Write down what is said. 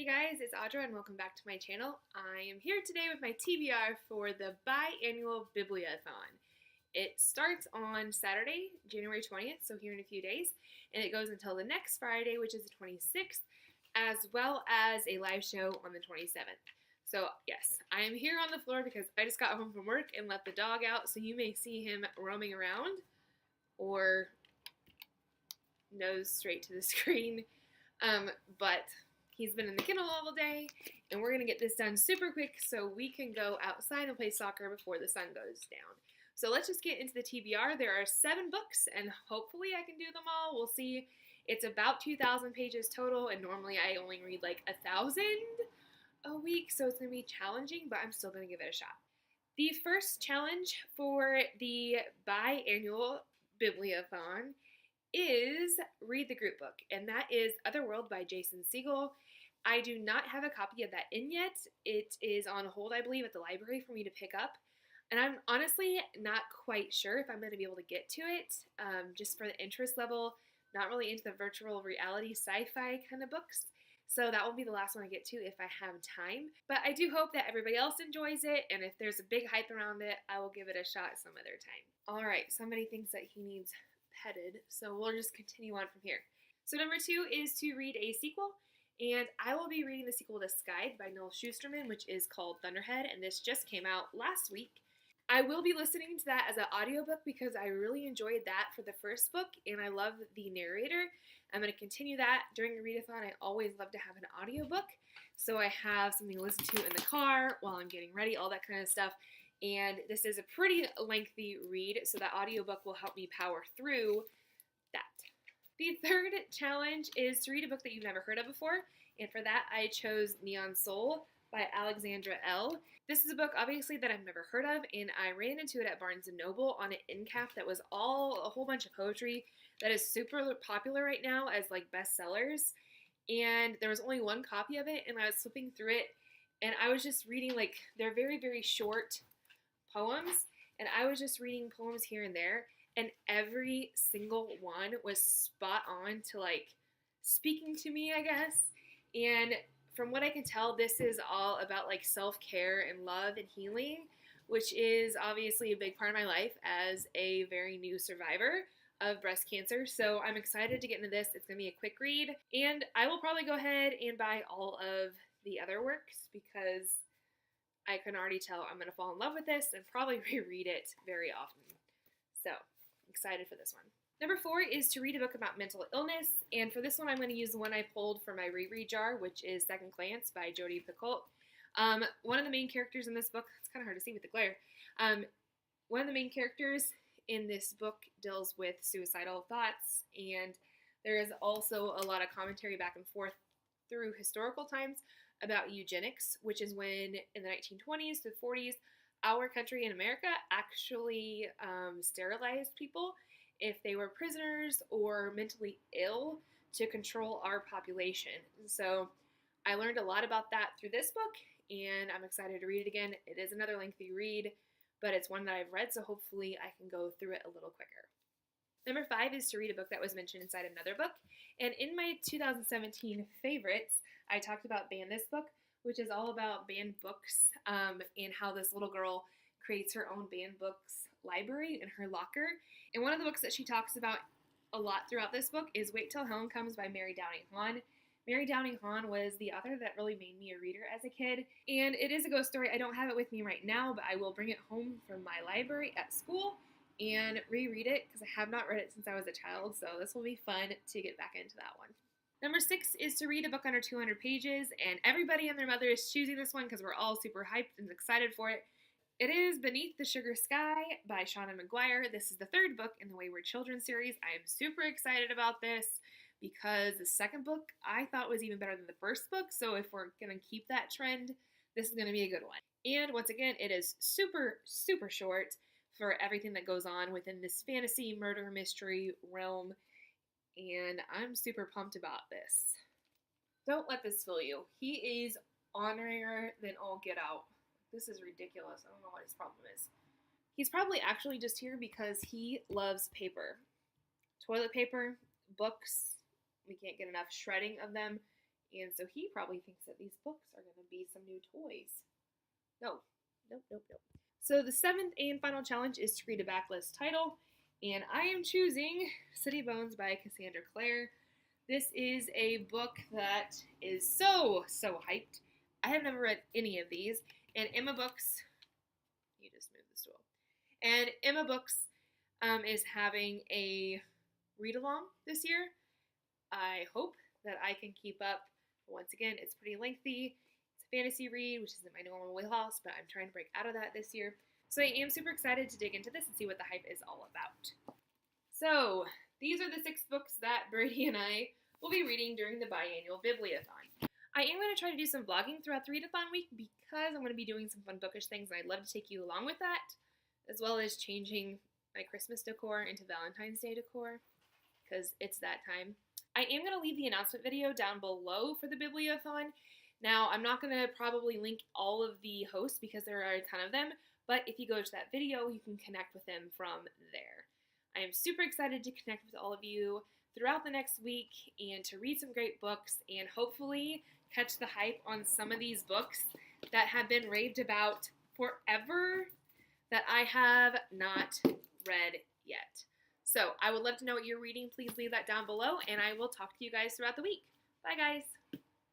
Hey guys, it's Audra and welcome back to my channel. I am here today with my TBR for the Biannual Bibliothon. It starts on Saturday, January 20th, so here in a few days, and it goes until the next Friday, which is the 26th, as well as a live show on the 27th. So yes, I am here on the floor because I just got home from work and let the dog out, so you may see him roaming around or nose straight to the screen, but he's been in the kennel all day, and we're going to get this done super quick so we can go outside and play soccer before the sun goes down. So let's just get into the TBR. There are 7 books, and hopefully I can do them all. We'll see. It's about 2,000 pages total, and normally I only read like 1,000 a week, so it's going to be challenging, but I'm still going to give it a shot. The first challenge for the Biannual Bibliothon is read the group book, and that is Otherworld by Jason Segel. I do not have a copy of that in yet. It is on hold, I believe, at the library for me to pick up, and I'm honestly not quite sure if I'm going to be able to get to it, just for the interest level, not really into the virtual reality sci-fi kind of books, so that will be the last one I get to if I have time. But I do hope that everybody else enjoys it, and if there's a big hype around it, I will give it a shot some other time. Alright, somebody thinks that he needs petted, so we'll just continue on from here. So number 2 is to read a sequel, and I will be reading the sequel to Skied by Noel Schusterman, which is called Thunderhead, and this just came out last week. I will be listening to that as an audiobook because I really enjoyed that for the first book, and I love the narrator. I'm going to continue that during the readathon. I always love to have an audiobook, so I have something to listen to in the car while I'm getting ready, all that kind of stuff. And this is a pretty lengthy read, so that audiobook will help me power through that. The third challenge is to read a book that you've never heard of before, and for that I chose Neon Soul by Alexandra L. This is a book, obviously, that I've never heard of, and I ran into it at Barnes & Noble on an end cap that was a whole bunch of poetry that is super popular right now as like bestsellers, and there was only one copy of it, and I was flipping through it, and I was just reading, like, they're very, very short poems, and I was just reading poems here and there, and every single one was spot on to, like, speaking to me, I guess. And from what I can tell, this is all about, like, self-care and love and healing, which is obviously a big part of my life as a very new survivor of breast cancer. So I'm excited to get into this. It's going to be a quick read, and I will probably go ahead and buy all of the other works because I can already tell I'm going to fall in love with this and probably reread it very often. So, excited for this one. Number 4 is to read a book about mental illness, and for this one I'm going to use the one I pulled from my reread jar, which is Second Glance by Jodi Picoult. One of the main characters in this book, it's kind of hard to see with the glare, one of the main characters in this book deals with suicidal thoughts, and there is also a lot of commentary back and forth through historical times about eugenics, which is when in the 1920s to 40s, our country in America actually sterilized people if they were prisoners or mentally ill to control our population. So I learned a lot about that through this book, and I'm excited to read it again. It is another lengthy read, but it's one that I've read, so hopefully I can go through it a little quicker. Number 5 is to read a book that was mentioned inside another book, and in my 2017 favorites, I talked about Ban This Book, which is all about banned books, and how this little girl creates her own banned books library in her locker. And one of the books that she talks about a lot throughout this book is Wait Till Helen Comes by Mary Downing Hahn. Mary Downing Hahn was the author that really made me a reader as a kid, and it is a ghost story. I don't have it with me right now, but I will bring it home from my library at school and reread it because I have not read it since I was a child, so this will be fun to get back into that one. Number 6 is to read a book under 200 pages, and everybody and their mother is choosing this one because we're all super hyped and excited for it. It is Beneath the Sugar Sky by Shauna McGuire. This is the 3rd book in the Wayward Children series. I am super excited about this because the second book I thought was even better than the first book, so if we're going to keep that trend, this is going to be a good one. And once again, it is super, super short for everything that goes on within this fantasy murder mystery realm, and I'm super pumped about this. Don't let this fool you. He is honorier than all get out. This is ridiculous. I don't know what his problem is. He's probably actually just here because he loves paper. Toilet paper, books, we can't get enough shredding of them, And so he probably thinks that these books are going to be some new toys. No. Nope. So the seventh and final challenge is to read a backless title, and I am choosing City Bones by Cassandra Clare. This is a book that is so hyped. I have never read any of these, and Emma Books, you just moved the stool, and Emma Books is having a read-along this year. I hope that I can keep up. Once again, it's pretty lengthy. It's a fantasy read, which isn't my normal wheelhouse, but I'm trying to break out of that this year. So I am super excited to dig into this and see what the hype is all about. So these are the 6 books that Brady and I will be reading during the biannual bibliothon. I am going to try to do some vlogging throughout the readathon week because I'm going to be doing some fun bookish things, and I'd love to take you along with that, as well as changing my Christmas decor into Valentine's Day decor, because it's that time. I am going to leave the announcement video down below for the bibliothon. Now, I'm not going to probably link all of the hosts because there are a ton of them, but if you go to that video, you can connect with them from there. I am super excited to connect with all of you throughout the next week and to read some great books and hopefully catch the hype on some of these books that have been raved about forever that I have not read yet. So I would love to know what you're reading. Please leave that down below, and I will talk to you guys throughout the week. Bye, guys.